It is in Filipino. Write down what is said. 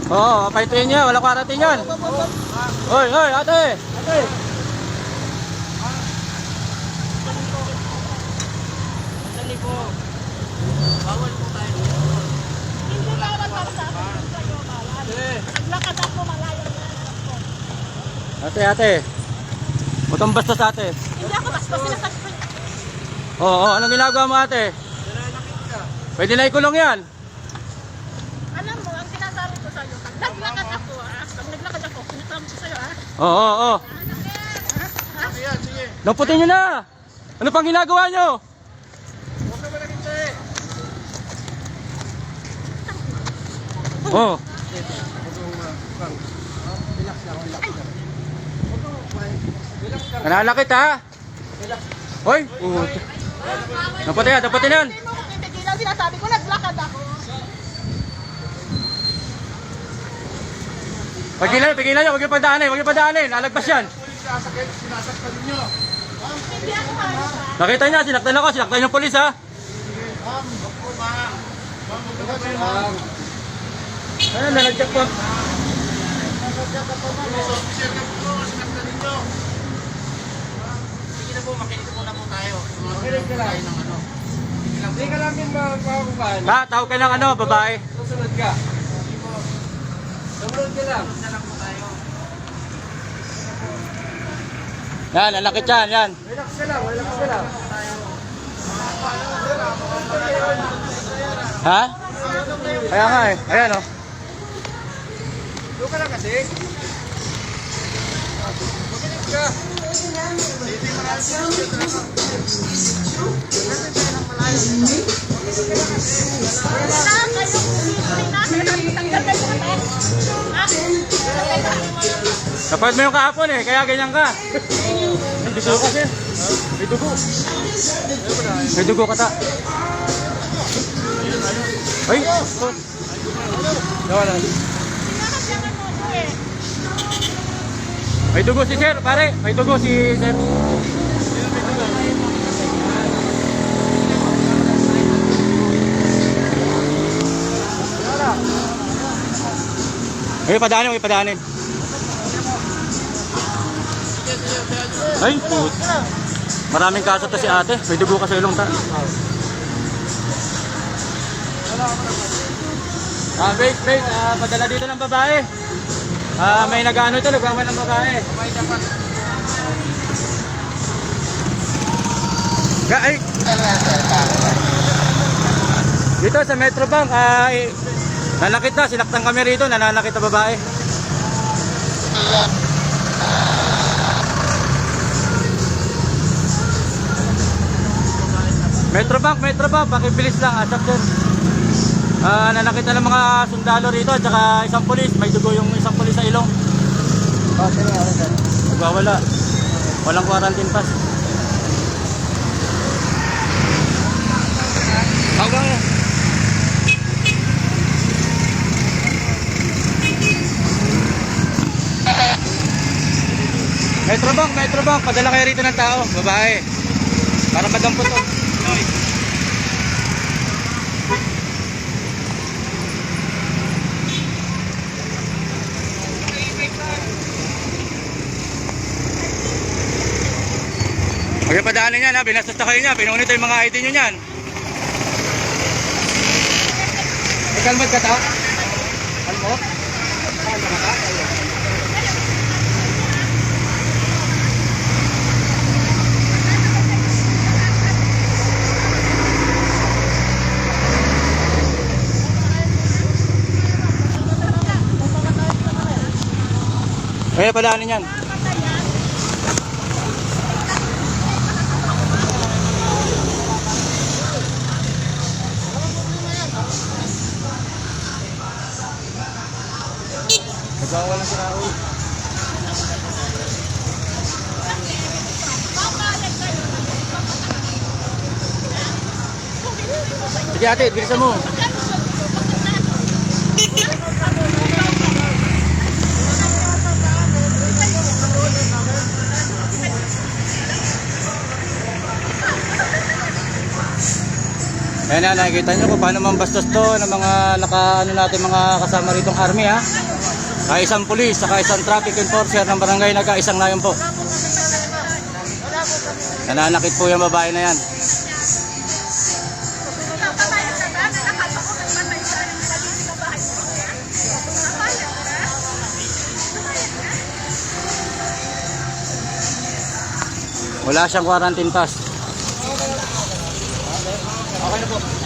Oo, paituin niya. Wala karating yan. Hoy, hoy, ate. Ate. Dali po. Bawal po tayo dito. Hindi bawal para sa akin sa'yo, malay. Naglakad ako, malayo na ako. Ate, ate. Butang basta sa ate. Hindi ako basta sinasaktan. Oo, anong ginagawa mo ate? Pwede na ikulong yan. Alam mo, ang sinasabi ko sa'yo, pag naglakad ako, pag naglakad ako, sinasabi ko sa'yo, Oo, oo, oo. Lamputin nyo na. Ano pang ginagawa nyo? Oo. Nanalakit ha? Hoy! Dapat yan, dapat yan. Hindi mo ko titigilan, sinasabi ko, naglakad ako. Pigilan nyo, huwag yung padaanin, huwag yung padaanin. Lalagpas yan. Hindi ako ano. Nakita niya, sinaktan ako, sinaktan yung polis ha. Ayun, nalagyak po. Sige na po, makinig po na po tayo. Makinig ka lang. Tayo ng ano. Hindi ka namin makakukuhan. Ha, tawag ka ng ano, babae. Susunod ka. Sumunod ka lang. Na lang po tayo. Yan, nalakit yan, yan. Relax ka lang, relax ka lang. Ha? Kaya nga eh, ayan o. Doon ka lang kasi. Makinig ka. Kapag mo yung kahapon eh, kaya ganyan ka. May dugo kasi. May dugo. May dugo kata. Ay! Dawa lang. May dugo si sir, pare. May dugo si sir. Ay, padaanin, may padaanin. Ay, put. Maraming kaso to si ate. May dugo ka sa ilong ta. Wait. Padala dito ng babae. May nag-ano ito, nagawa ng babae. Ay! Dito sa Metro Bank, nanakit na, sinaktan kami rito, nananakit na babae. Metro Bank, pakibilis lang, asap dyan. Nanakit na ng mga sundalo rito at saka isang pulis, may dugo yung isang pulis sa ilong. Nagwawala. Walang quarantine pass. Hanggang Metro Bank, padala kayo rito ng tao, babae. Para madampot to. Huwag yung padaanin yan ha, binastos na kayo niya, pinunit yung mga ID nyo yan. Kalmat ka ta? Kalmot? Kalmot ka? Kaya padaanin yan. Nagwawala si Raul. Sige ate, bilisan mo. Ayan Yan, nakikita nyo kung paano mambastos to ng mga natin mga kasama ritong army ha. Isang pulis, saka isang traffic enforcer ng barangay Naga, isang layon po. Nananakit po yung babae na yan. Wala siyang quarantine pass. Okay na po.